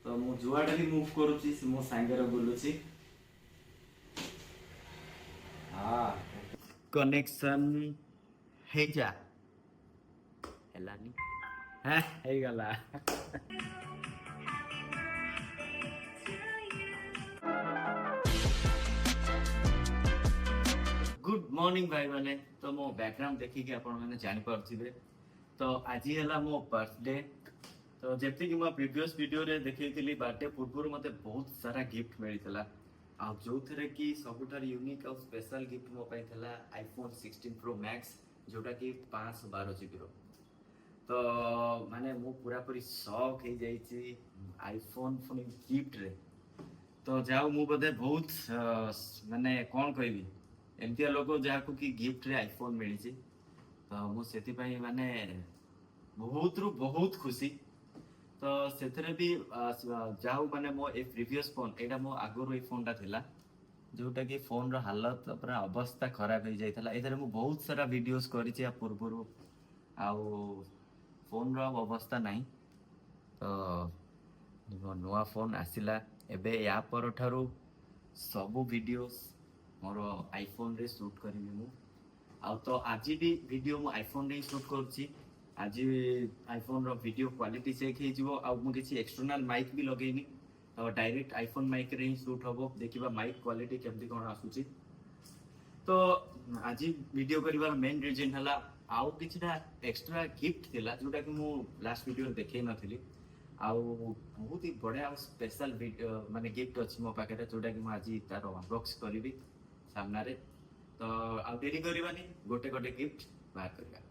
तो मु जुआडे भी मूव करूची मो सांगे बुलूची हाँ कनेक्शन हे जा हेलानी हाँ हे गला गुड मॉर्निंग भाई माने तो मो बैकग्राउंड देखिए आपण माने जानि पारथिबे तो आज है मो बर्थडे तो जैसे कि मैं प्रीवियस वीडियो रे देखैथिली बर्थडे पूर्व मते बहुत सारा गिफ्ट मिलता आ जो थे कि सबुठार यूनिक और स्पेशल गिफ्ट मो पाइला आईफोन 16 प्रो मैक्स जोटा कि 512 जीबी रो तो माने मु पूरा पूरी शॉक हो जाइए आईफोन पुनी गिफ्ट रे तो जाओ मु बोधे बहुत माने कौन कहबी एमतिया लोक जहाँ को कि गिफ्ट रे आईफोन मिली तो मुझे माने बहुत रु बहुत खुशी तो से भी जाऊ माने मो ए प्रीवियस फोन एटा मो आगुर ए फोन टा थिला जोटा कि फोन रो हालत पूरा अवस्था खराब हो जाइथला एथरे मु बहुत सारा वीडियोस करिछि आ पूर्वरु आउ फोन रो अवस्था नहीं तो नुआ फोन आसिला एबे या पर ठारू सब वीडियोस मोर आईफोन रे शूट करिमि मु आ तो आज भी वीडियो मु आईफोन रे शूट करछि आज आईफोन रो वीडियो क्वालिटी चेक हे जिवो आ मु किछि एक्सटर्नल माइक भी लगेनी तो डायरेक्ट आईफोन माइक रे ही शूट हबो देखिबा माइक क्वालिटी केमति कोन आसुची तो आज वीडियो करिवार मेन रीजन हला आउ किछटा एक्स्ट्रा गिफ्ट थिला जोटा कि मु लास्ट वीडियो देखै नथिली आउ बहुत ही बढ़िया स्पेशल माने गिफ्ट अछि मो पाखे जोटा कि मु आज तार अनबॉक्स करिवि सामना रे तो आ देरी करबानी गोटे गोटे गिफ्ट बाहर करबा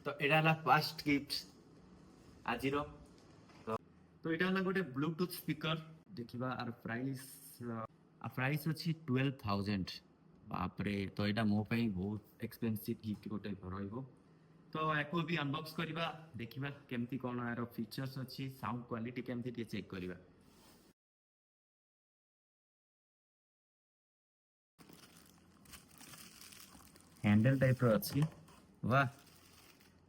तो एडा ला फर्स्ट गिफ्ट आज रो तो एडा ला गोटे ब्लूटूथ स्पीकर देखिबा आर प्राइस अछि 12000 बाप रे तो एडा मो पई बहुत एक्सपेंसिव गिफ्ट गोटे रहइबो तो एको भी अनबॉक्स करबा देखिबा केमती कोन आरो फीचर्स अछि साउंड क्वालिटी केमती टे चेक करबा हैंडल टाइप रो अछि वाह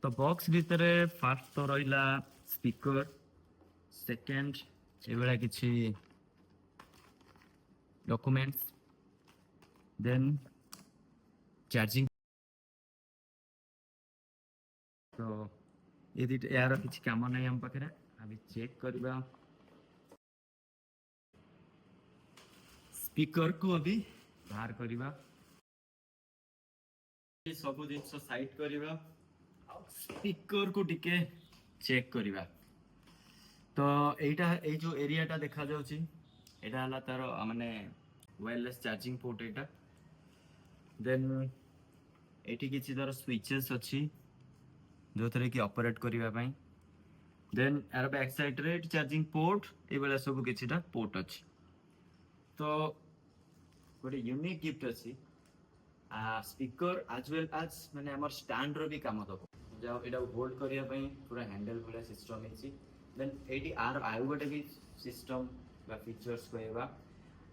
तो बॉक्स भीतर फास्ट तो रहिला स्पीकर सेकंड एबेला किछि डॉक्यूमेंट्स देन चार्जिंग तो यदि यार किछि काम नै हम पाखरे अभी चेक करबा स्पीकर को अभी बाहर करबा सब जिनस साइड करबा स्पीकर को टिके चेक करबा तो एटा ए जो एरिया टा देखा जाउची एटा हला तार माने वायरलेस चार्जिंग पोर्ट एटा देन एटी किछि तार स्विचेस अछि जो थरे कि ऑपरेट करबा पई देन यार बैक साइड रे चार्जिंग पोर्ट ए बेला सब किछिटा पोर्ट अछि तो गोटे यूनिक गिफ्ट अछि स्पीकर एज वेल एज माने हमर स्टैंड रो भी काम दबो जाओ एटा होल्ड करिया पई पूरा हैंडल वाला सिस्टम अछि देन एटी आर आउ गोटे भी सिस्टम बा फीचर्स कहबा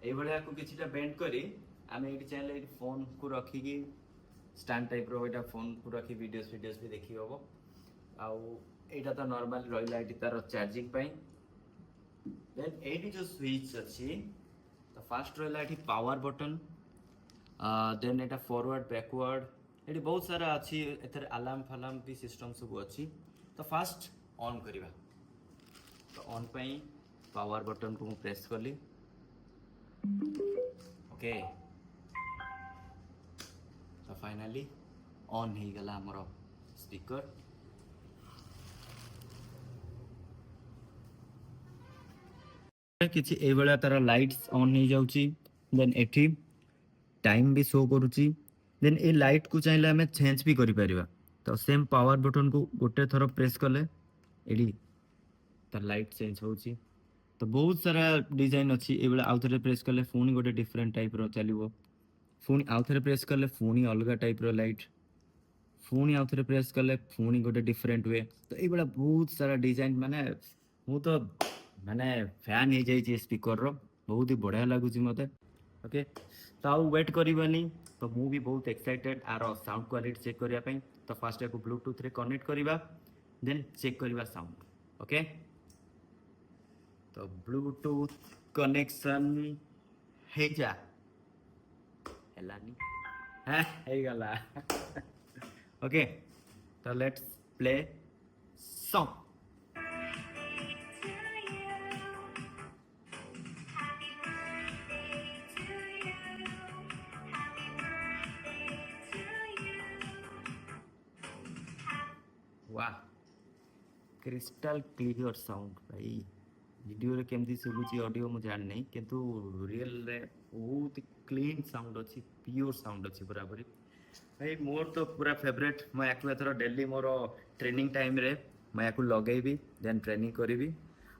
ए भलिया को किछिटा बेंड करी आमे एटी चाहले फोन को रखी की स्टैंड टाइप रो एटा फोन को रखी वीडियोस भी देखि होबो आउ एटा तो नॉर्मल रहिला एटी तार चार्जिंग पई देन एटी जो स्विच अछि तो फास्ट रहिला एटी पावर बटन देन एटा फॉरवर्ड बैकवर्ड एटी बहुत सारा अछि एथर अलार्म फलार्म भी सिस्टम सब अछि तो फास्ट ऑन करिवा तो ऑन पई पावर बटन को प्रेस करली ओके तो फाइनली ऑन ही गला हमरो स्पीकर किछि ए बेला तार लाइट्स ऑन हो जाउची देन एठी टाइम भी शो करूची देन ए लाइट को चाहिले हमें चेंज भी करि परिबा तो सेम पावर बटन को गोटे थरो प्रेस करले एडी तार लाइट चेंज होची तो बहुत सारा डिजाइन अछि ए बेला आउथरे प्रेस करले फोन गोटे डिफरेंट टाइप रो चलिबो फोन आउथरे प्रेस करले फोन अलगा टाइप रो लाइट फोन आउथरे प्रेस करले फोन गोटे डिफरेंट वे तो ए बेला बहुत सारा डिजाइन माने मु तो माने फैन हे जाई स्पीकर रो बहुत ही बढ़िया लागुची मते ओके तो आउ वेट करबानी तो मु भी बहुत एक्साइटेड आर साउंड क्वालिटी चेक करिया पई तो फास्ट को ब्लूटूथ रे कनेक्ट करबा देन चेक करबा साउंड ओके तो ब्लूटूथ कनेक्शन हे जा हेलानी हाँ हे गला ओके तो लेट्स प्ले सॉन्ग वाह क्रिस्टल क्लियर साउंड भाई वीडियो रे केमती सुबुची ऑडियो मु जान नहीं किंतु रियल रे बहुत क्लीन साउंड अछि प्योर साउंड अछि बराबर भाई मोर तो पूरा फेवरेट मैं याकू एथर डेली मोर ट्रेनिंग टाइम रे मैं याकू लगेबी देन ट्रेनिंग करिवि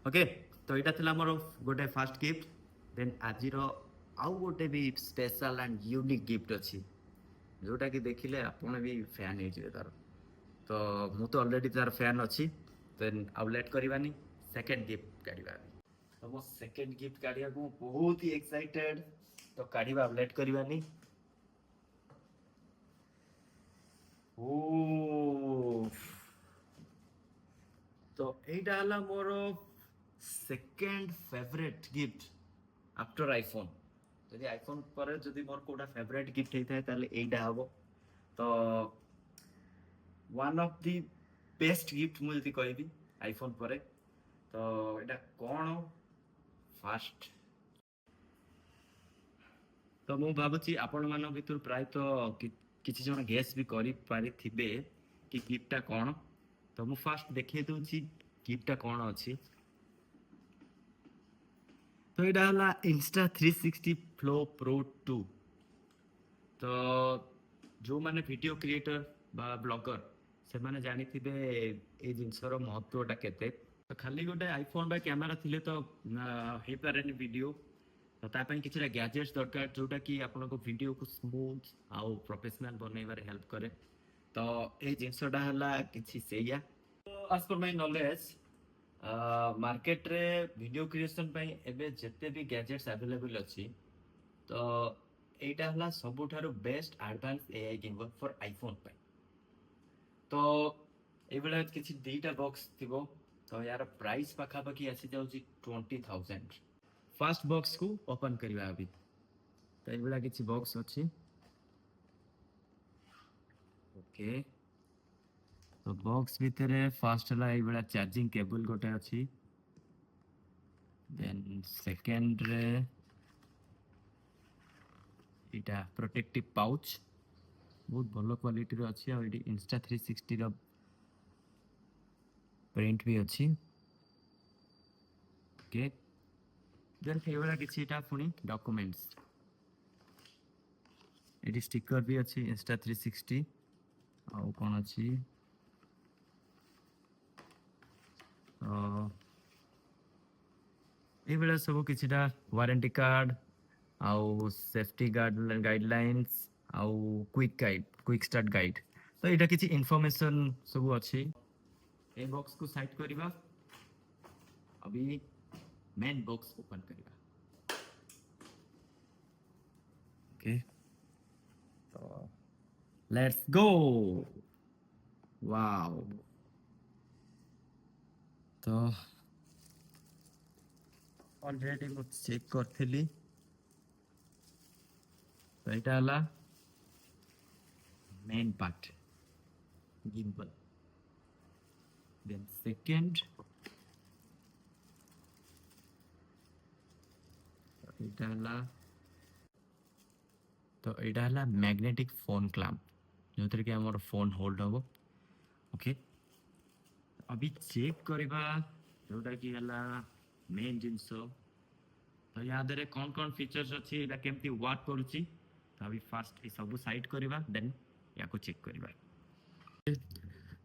ओके तो एटा थिला मोर गोटे फर्स्ट गिफ्ट देन आजिर आउ गोटे भी स्पेशल एंड यूनिक गिफ्ट अछि जोटा कि देखिले आपण भी फैन हे जिवे तार तो मु तो ऑलरेडी तार फैन अच्छी देन आउ लेट करवानी सेकंड गिफ्ट काढ़ा तो मो सेकंड गिफ्ट काढ़ा को बहुत ही एक्साइटेड तो काढ़ा लेट करवानी ओ तो एटा हला मोर second favourite gift after iPhone जदि आईफोन पर जदि मोर कोडा फेवरेट गिफ्ट हेता है ताले एटा हबो तो one of the best gift मु जदि कहबी आईफोन पर तो एटा कौन फास्ट तो मु भाबुची आपण मान भितर प्राय तो किछि जण गेस भी करि पारि थिबे कि गिफ्टटा कौन तो मु फास्ट देखै दउची गिफ्टटा कौन अछि तो एटा हला इंस्टा 360 फ्लो प्रो 2 तो जो माने वीडियो क्रिएटर बा ब्लॉगर से माने जानी थिबे ए जिंसर महत्वटा केते तो खाली गोटे आईफोन बा कैमरा थिले तो हे पारेनी वीडियो तो ता ପାଇଁ किछरा गैजेट्स दरकार जोटा कि आपनको वीडियो को स्मूथ आउ प्रोफेशनल बनैबार हेल्प करे तो ए जिंसटा हला किछि सेया तो as per my knowledge market रे वीडियो क्रिएशन ପାଇଁ ଏବେ ଯେତେ ବି ଗ୍ୟାଜେट्स अवेलेबल ଅଛି तो एटा हला सबुठारो best advance AI gimbal for iPhone ପାଇଁ तो एबेला किछि दीटा बॉक्स थिबो तो यार प्राइस पाखा पाखी आसी जाउची 20000 फर्स्ट बॉक्स को ओपन करबा अभी तो एबेला किछि बॉक्स अछि ओके तो बॉक्स भितरे फर्स्ट हला एबेला चार्जिंग केबल गोटे अछि देन सेकंड रे इटा प्रोटेक्टिव पाउच बहुत भलो क्वालिटी रो अछि आ एडी इंस्टा 360 रो प्रिंट भी अछि ओके देन फेवरा किछिटा पुनी डॉक्यूमेंट्स एडी स्टिकर भी अछि इंस्टा 360 आउ कोन अछि ए बेला सब किछिटा वारंटी कार्ड आउ सेफ्टी गाइडलाइंस आउ क्विक स्टार्ट गाइड तो एटा किछि इन्फॉर्मेशन सब अछि ए बॉक्स को साइड करिबा अभी मेन बॉक्स ओपन करिबा ओके तो लेट्स गो वाओ तो ऑलरेडी मु चेक करथिली तो एटा हला main part gimbal then second एटा हला तो एटा हला मैग्नेटिक फोन क्लैम्प जोथरे कि हमर फोन होल्ड हबो ओके अभी चेक करबा जोटा कि हला मेन जिंस तो यहाँ दरे कौन कौन फीचर्स अच्छी एटा केमती वर्क करूची तो अभी फास्ट ए सब साइड करबा देन या को चेक करबा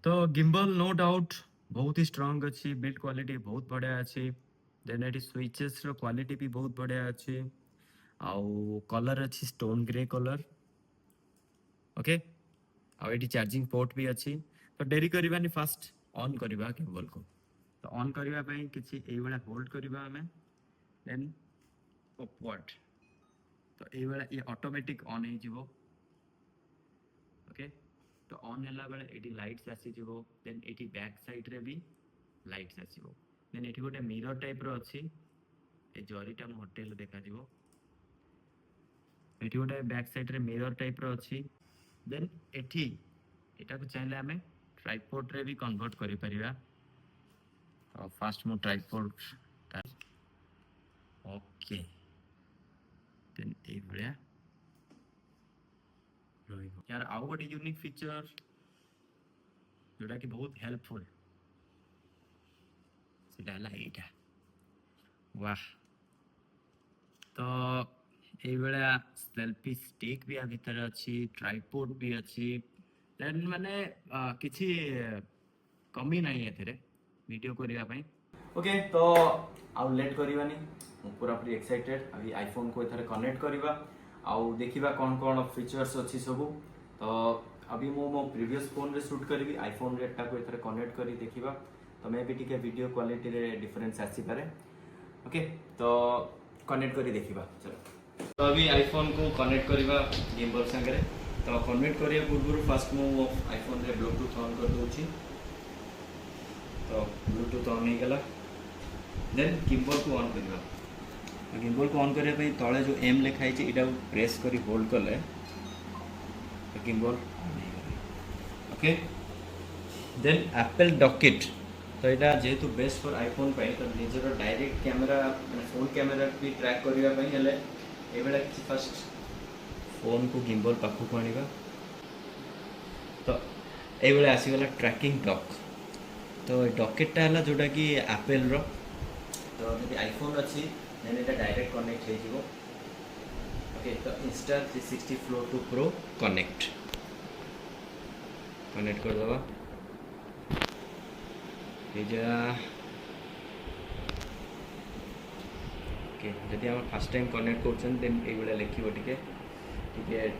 तो गिम्बल नो डाउट बहुत ही स्ट्रांग अच्छी बिल्ड क्वालिटी बहुत बढ़िया अच्छी देन एटी स्विचेस रो क्वालिटी भी बहुत बढ़िया अच्छी आउ कलर अच्छी स्टोन ग्रे कलर ओके आउ एटी चार्जिंग पोर्ट भी अच्छी तो डेरी करबानी फास्ट ऑन करबा केबल को तो ऑन करबा पई किछि एई वाला होल्ड करबा हमें देन अपवर्ड तो एई वाला ये ऑटोमेटिक ऑन हे जिवो ओके तो ऑन हैला बेले एटी लाइट्स आसी जिवो देन एटी बैक साइड रे भी ଲାଇଟ୍ସ ଆସିବ। ଦେନ୍ ଏଠି ଗୋଟେ ମିରର ଟାଇପ୍ର ଅଛି, ଏ ଜରିଟା ମୁଁ ହୋଟେଲ ଦେଖାଯିବ। ଏଠି ଗୋଟେ ବ୍ୟାକ୍ ସାଇଡ୍ରେ ମିରର ଟାଇପ୍ର ଅଛି। ଦେନ୍ ଏଠି ଏଟାକୁ ଚାହିଁଲେ ଆମେ ଟ୍ରାଇପୋଡ୍ରେ ବି କନଭର୍ଟ କରିପାରିବା। ତ ଫାଷ୍ଟ ମୁଁ ଟ୍ରାଇପୋଡ୍ ଓକେ, ଦେନ୍ ଏଇଭଳିଆ ରହିବ। यार ଆଉ ଗୋଟେ ୟୁନିକ୍ ଫିଚର ଯୋଉଟା କି ବହୁତ ହେଲ୍ପଫୁଲ୍, ସେଟା ହେଲା ଏଇଟା। वाह, ତ এইଭଳିଆ ସେଲ୍ଫି ଷ୍ଟିକ୍ ବି ଆ ଭିତରେ ଅଛି, ଟ୍ରାଇପୋଡ୍ ବି ଅଛି। ଦେନ୍ ମାନେ କିଛି କମି ନାହିଁ ଏଥିରେ ଭିଡ଼ିଓ କରିବା ପାଇଁ। ଓକେ, ତ ଆଉ ଲେଟ୍ କରିବାନି, ମୁଁ ପୁରାପୁରି ଏକ୍ସାଇଟେଡ୍। ଆଜି ଆଇଫୋନ୍କୁ ଏଥରେ କନେକ୍ଟ କରିବା ଆଉ ଦେଖିବା କ'ଣ କ'ଣ ଫିଚର୍ସ ଅଛି ସବୁ। ତ अभी मो प्रीवियस फोन रे शूट करी आईफोन रे एटाको एथरे कनेक्ट करी देखिबा, तो मे भी टिके वीडियो क्वालिटी रे डिफरेंस आसी पारे। ओके, तो कनेक्ट करी देखिबा। चलो, तो अभी आईफोन को कनेक्ट करिबा गिम्बल संगे। तो कनेक्ट करिया पूर्व फास्ट मो आईफोन रे ब्लूटूथ ऑन कर दोची। तो ब्लूटूथ ऑन हो गला, देन गिम्बल को ऑन करिबा। गिम्बल को ऑन करने पे तले जो एम लिखाई है इटा प्रेस करी होल्ड कले gimbal. Okay, then Apple DockKit, तो यहाँ जेहेतु बेस्ट फॉर आईफोन पे, तो निजर डायरेक्ट कैमरा फोन कैमरा भी ट्रैक करने ये कि फास्ट फोन को गिम्बल पाखक आने, तो ये आसीगला ट्रैकिंग डॉक। तो डॉकेटा है जोटा कि एप्पल रो, तो जब आईफोन अच्छी देन ये डायरेक्ट कनेक्ट हो। ओके, तो Insta 360 flow two pro connect कर दबा। ओके, जदि हम फर्स्ट टाइम कनेक्ट कर देन ये लिखो टे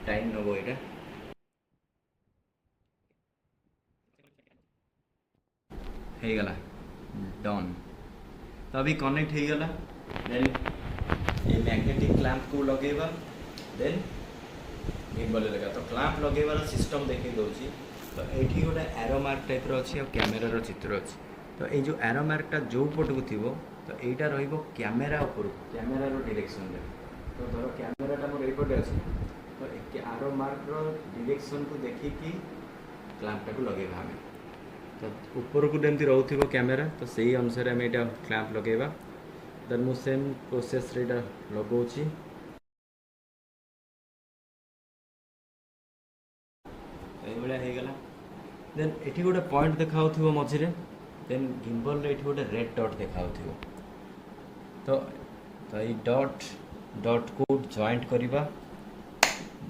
टाइम नब ये हो गला डन। तो अभी कनेक्ट हो गला। देन ये मैग्नेटिक क्लैंप को लगेगा, देन गिम्बल लगा। तो क्लैंप लगेबार सिस्टम देखी दूसरी। तो ये गोटे एरो मार्क टाइप अच्छी और कैमेरार चित्र अच्छी। तो ये जो एरो मार्कटा जो पट को थी, तो यहाँ रैमेरा उपर कैमेरार डायरेक्शन रे। तो धर कैमेराटा मोर ये अच्छे, तो एरो मार्कर डायरेक्शन को देखिकी क्लैंपटा को लगेगा आम। तो ऊपर को जमी रोथ कैमेरा, तो सही अनुसार आम यहाँ क्लैंप लगेगा। देन मु सेम प्रोसेस रे लगाऊँगी। ये गला। देन एठी गोटे पॉइंट देखा मझे, देन गिम्बल रे एठी गोटे रेड डॉट देखा। तो ये डॉट को जॉइंट करवा,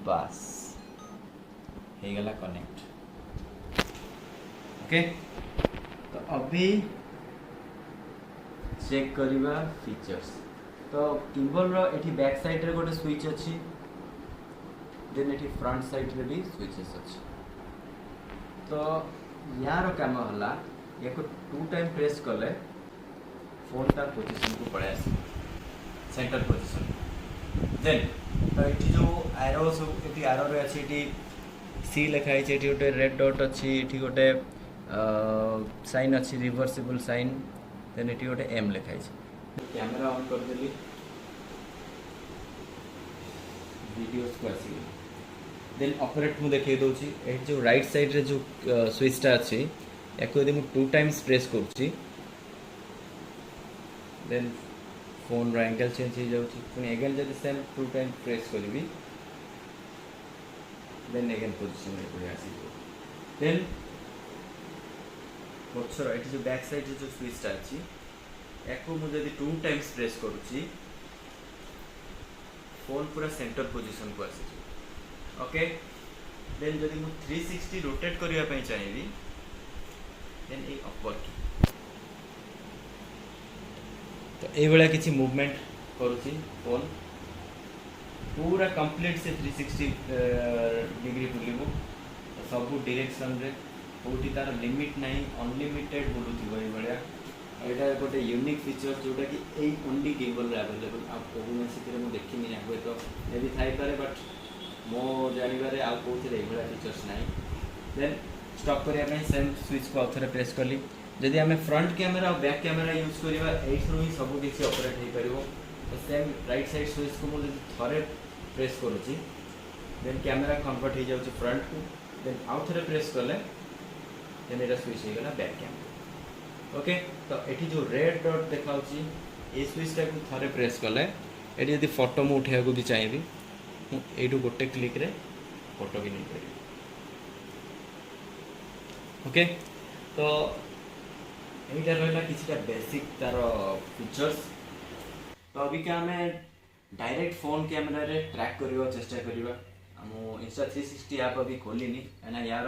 बस हो गला कनेक्ट। ओके, तो अभी चेक करवा फीचर्स। तो गिम्बल रो एठी बैक साइड रे गोटे स्विच अच्छी, देन एठी फ्रंट साइड रे भी स्विचेस अच्छी। तो यार काम है या 2 टाइम प्रेस कले फोन तार पोजिशन को पड़े आस सेंटर पोजिशन। देन तो ये जो एरो सब ये एरो रे अच्छी, ये सी लिखाई है, ये गोटे रेड डॉट अच्छी, ये गोटे साइन अच्छी रिवर्सिबल साइन, देन ये गोटे एम लिखाई है। कैमेरा ऑन कर देली, वीडियोस को आसी। देन ऑपरेट मुझे देखिए दूसरी ये जो राइट साइड रे जो स्विचटा अच्छी या यदि मुझे 2 टाइम्स प्रेस करुच्ची, देन फोन एंगल चेंज हो जाऊँगी। पुणी एगेन जब सेम 2 टाइम प्रेस करी, देन एगेन पोजिशन आसी। देन पछर ये जो बैक साइड जो स्विचटा अच्छी या मुझे 2 टाइम्स प्रेस करुच्ची, फोन पूरा सेंटर पोजिशन को आसी। ओके, देन जब मुझे 360 रोटेट करने चाहिए, देन ये अपर की। तो ये किसी मूवमेंट करुच्ची फोन पूरा कंप्लीट से 360 डिग्री बुलू। तो सब डायरेक्शन रे कौटी तार लिमिट नहीं, अनलिमिटेड बुलूथिबो। यहाँ गोटे यूनिक फीचर जोटा कि यही ओनली गिम्बल अवेलेबल। आप कौन मुझे देखनी आगे तो ये भी थाईपे, बट मो जानवर आउ कौन फीचर्स ना। देन स्टॉप करने सेम स्विच को आउ थे प्रेस कली, जदि आम फ्रंट कैमेरा और बैक कैमेरा यूज करवा यू ही सब किसी ऑपरेट हो पार। तो सेम राइट साइड स्विच को मुझे थे प्रेस करुच्ची देन कैमेरा कन्वर्ट हो जाऊँ फ्रंट को देन आउ थे प्रेस कले देन ये स्विच हो गला बैक कैमेरा। ओके तो ये जो रेड डॉट देखा ये स्विचटा को थे प्रेस कले ये यदि फोटो मुझे उठा भी चाहिए यू गोटे क्लिक रे फोटो भी नहीं पारि। ओके तो यहीटा रहा कि बेसिक तार फीचर्स। तो अभी क्या आम डायरेक्ट फोन कैमेरा रे ट्रैक करने चेष्टा करवा। इंस्टा 360 ऐप अभी खोलिनी कहीं यार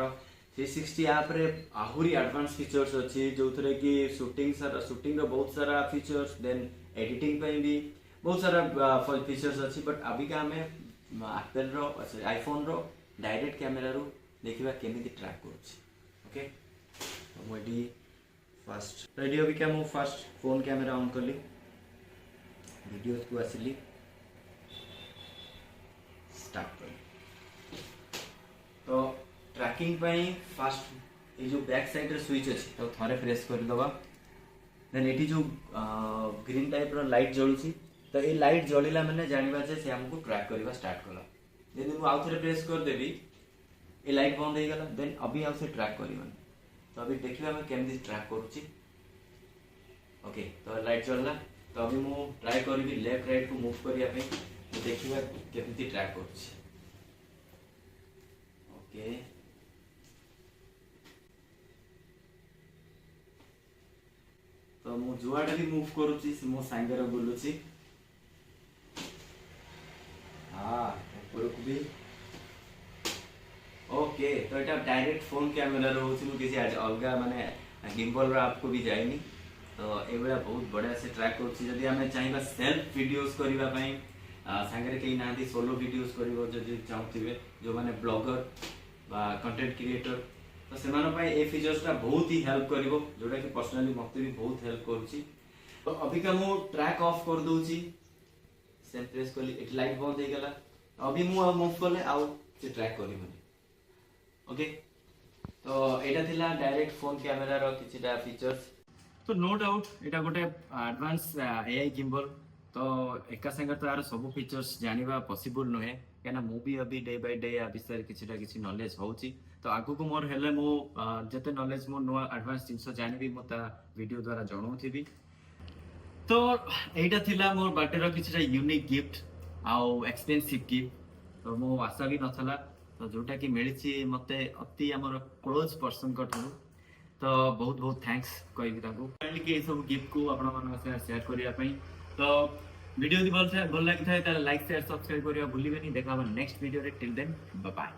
360 ऐप रे आहुरी एडवांस फीचर्स अच्छी जो थे कि शूटिंग बहुत सारा फीचर्स देन एडिटिंग भी बहुत सारा फीचर्स अच्छी। बट अभी का आम एप्पल रो आईफोन रो डायरेक्ट कैमेरा रू देखा केमी ट्रैक करुच्ची। ओके तो मुझे फास्ट रेडी अभी क्या मुझे फास्ट फोन कैमेरा ऑन कली वीडियो को आसिली स्टार्ट कर। तो ट्रैकिंग फास्ट ये जो बैक साइड स्विच अच्छी तो थे प्रेस करदे देन ये जो ग्रीन टाइप लाइट जलुची तो ये लाइट जलिला मैंने जानवा से हमको ट्रैक करवा स्टार्ट कला। यदि मुझे आउ थे प्रेस करदेवी ये लाइट बंद हो गला देन अभी आउ से ट्रैक कर। तो अभी देखिए आम केमती ट्रैक करुच्ची। ओके तो लाइट जलला तो अभी मु ट्राई करी लेफ्ट राइट को मूव करने तो देखिए केमती ट्रैक करुच्ची। ओके तो मु जुआटा भी मूव करुच्ची मो सांगे बुलुची। हाँ ऊपर भी ओके तो ये डायरेक्ट फोन कैमेरा रोचे किसी अलग माने गिम्बल आपको भी जाएनी। तो ये बहुत बढ़िया से ट्रैक करुच्ची। आम चाहिए सेल्फ वीडियोस करने सांगे कहीं ना सोलो वीडियोस कर चाहूे जो मैंने ब्लॉगर कंटेंट क्रिएटर तो से फीचर्सटा बहुत ही हेल्प कर जोटा कि पर्सनाली मत भी बहुत हेल्प करुच्ची। तो अभी का मु ट्रैक ऑफ कर दूची सेम प्रेस कली लाइट बंद हो गला अभी मुझे मूव कले आउ से ट्रैक कर। ओके तो यहाँ थिला डायरेक्ट फोन कैमेरा रो किछिटा फीचर्स। तो नो डाउट यहाँ गोटे एडवांस एआई गिम्बल तो एका संगे तो यार सब फीचर्स जानिबा पॉसिबल नुहे क्या मुझे अभी डे बाय डे या विषय किसी नॉलेज होची। तो आगु को मोर हेले मो जते नॉलेज मो नुआ एडवांस जिनस जानिबी मो वीडियो द्वारा जणाउथिबी। तो यहाँ थिला मोर बर्थडे रो किछिटा यूनिक गिफ्ट आउ एक्सपेंसिव गिफ्ट। तो मो आशा भी नथला तो जोटा कि मिली मते अति आमर क्लोज पर्सन को तो बहुत बहुत थैंक्स कहि कि सब गिफ्ट को आपण शेयर करने। तो वीडियो भल लगी था लाइक शेयर सब्सक्राइब करने भूलिए। देखा next video till then bye bye.